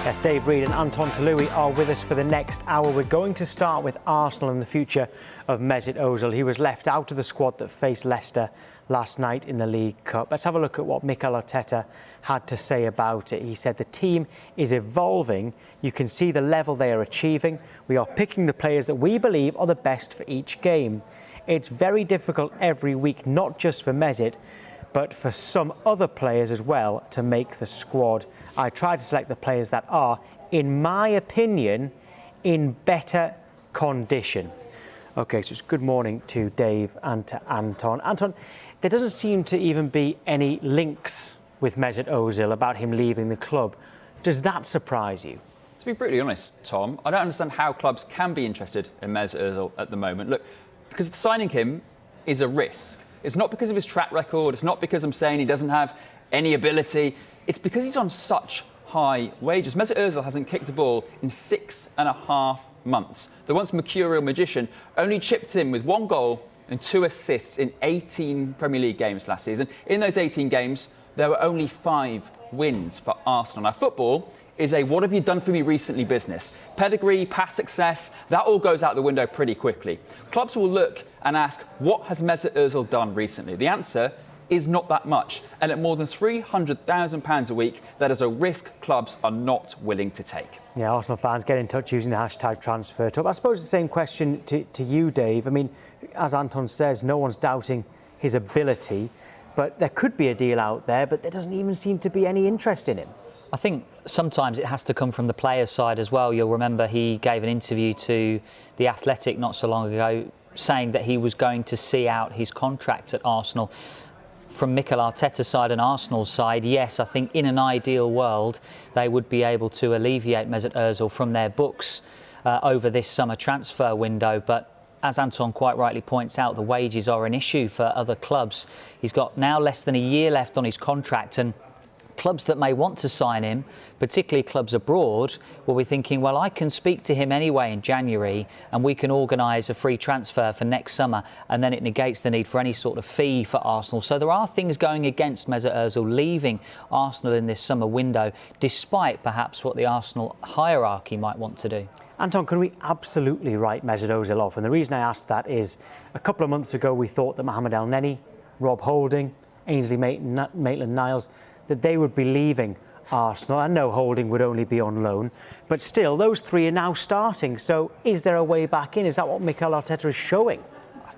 Yes, Dave Reed and Anton Tolui are with us for the next hour. We're going to start with Arsenal and the future of Mesut Ozil. He was left out of the squad that faced Leicester last night in the League Cup. Let's have a look at what Mikel Arteta had to say about it. He said the team is evolving. You can see the level they are achieving. We are picking the players that we believe are the best for each game. It's very difficult every week, not just for Mesut, but for some other players as well to make the squad. I try to select the players that are, in my opinion, in better condition. OK, so it's good morning to Dave and to Anton. Anton, there doesn't seem to even be any links with Mesut Ozil about him leaving the club. Does that surprise you? To be brutally honest, Tom, I don't understand how clubs can be interested in Mesut Ozil at the moment. Look, because signing him is a risk. It's not because of his track record. It's not because I'm saying he doesn't have any ability. It's because he's on such high wages. Mesut Ozil hasn't kicked a ball in 6.5 months. The once mercurial magician only chipped in with 1 goal and 2 assists in 18 Premier League games last season. In those 18 games, there were only 5 wins for Arsenal. Now, football is a what have you done for me recently business. Pedigree, past success, that all goes out the window pretty quickly. Clubs will look and ask, what has Mesut Ozil done recently? The answer is not that much. And at more than £300,000 a week, that is a risk clubs are not willing to take. Yeah, Arsenal fans, get in touch using the hashtag TransferTalk. I suppose the same question to you, Dave. I mean, as Anton says, no one's doubting his ability, but there could be a deal out there, but there doesn't even seem to be any interest in him. I think sometimes it has to come from the player's side as well. You'll remember he gave an interview to The Athletic not so long ago saying that he was going to see out his contract at Arsenal. From Mikel Arteta's side and Arsenal's side, yes, I think in an ideal world they would be able to alleviate Mesut Ozil from their books over this summer transfer window. But as Anton quite rightly points out, the wages are an issue for other clubs. He's got now less than a year left on his contract, and clubs that may want to sign him, particularly clubs abroad, will be thinking, well, I can speak to him anyway in January and we can organise a free transfer for next summer, and then it negates the need for any sort of fee for Arsenal. So there are things going against Mesut Ozil leaving Arsenal in this summer window, despite perhaps what the Arsenal hierarchy might want to do. Anton, can we absolutely write Mesut Ozil off? And the reason I asked that is a couple of months ago we thought that Mohamed El-Neni, Rob Holding, Ainsley Maitland-Niles, that they would be leaving Arsenal. I know Holding would only be on loan, but still, those 3 are now starting. So is there a way back in? Is that what Mikel Arteta is showing?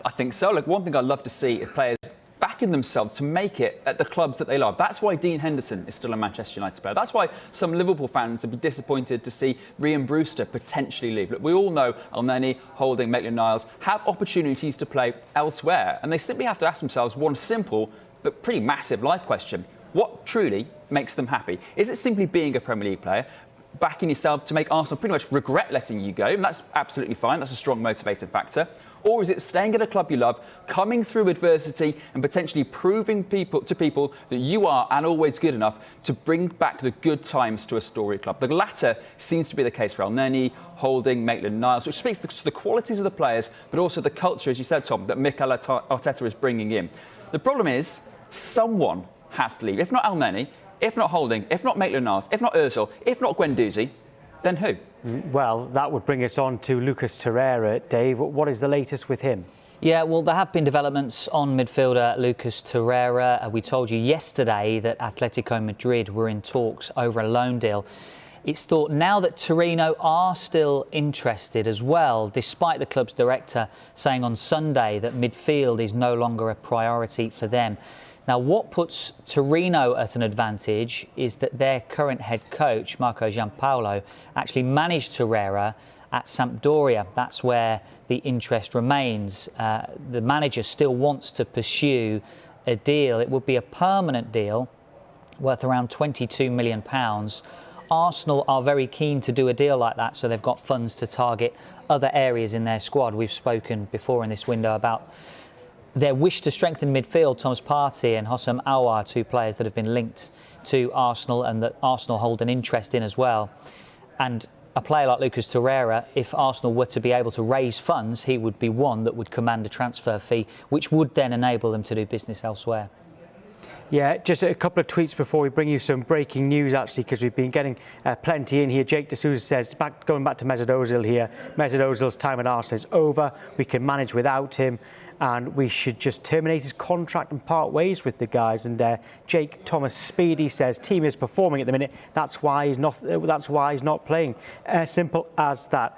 I think so. Look, one thing I'd love to see is players backing themselves to make it at the clubs that they love. That's why Dean Henderson is still a Manchester United player. That's why some Liverpool fans would be disappointed to see Ryan Brewster potentially leave. Look, we all know El-Neni, Holding, Maitland-Niles have opportunities to play elsewhere, and they simply have to ask themselves one simple but pretty massive life question. What truly makes them happy? Is it simply being a Premier League player, backing yourself to make Arsenal pretty much regret letting you go? And that's absolutely fine. That's a strong motivating factor. Or is it staying at a club you love, coming through adversity and potentially proving to people that you are and always good enough to bring back the good times to a storied club? The latter seems to be the case for El-Neni, Holding, Maitland-Niles, which speaks to the qualities of the players, but also the culture, as you said, Tom, that Mikel Arteta is bringing in. The problem is someone has to leave. If not El-Neni, if not Holding, if not Maitland-Niles, if not Ozil, if not Guendouzi, then who? Well, that would bring us on to Lucas Torreira. Dave, what is the latest with him? Yeah, well, there have been developments on midfielder Lucas Torreira. We told you yesterday that Atletico Madrid were in talks over a loan deal. It's thought now that Torino are still interested as well, despite the club's director saying on Sunday that midfield is no longer a priority for them. Now, what puts Torino at an advantage is that their current head coach, Marco Giampaolo, actually managed Torreira at Sampdoria. That's where the interest remains. The manager still wants to pursue a deal. It would be a permanent deal worth around £22 million. Arsenal are very keen to do a deal like that, so they've got funds to target other areas in their squad. We've spoken before in this window about their wish to strengthen midfield. Thomas Partey and Hossam Aouar, 2 players that have been linked to Arsenal and that Arsenal hold an interest in as well. And a player like Lucas Torreira, if Arsenal were to be able to raise funds, he would be one that would command a transfer fee, which would then enable them to do business elsewhere. Yeah, just a couple of tweets before we bring you some breaking news, actually, because we've been getting plenty in here. Jake D'Souza says, going back to Mesut Ozil here, Mesut Ozil's time at Arsenal is over. We can manage without him, and we should just terminate his contract and part ways with the guys. And Jake Thomas Speedy says, team is performing at the minute. That's why he's not playing. Simple as that.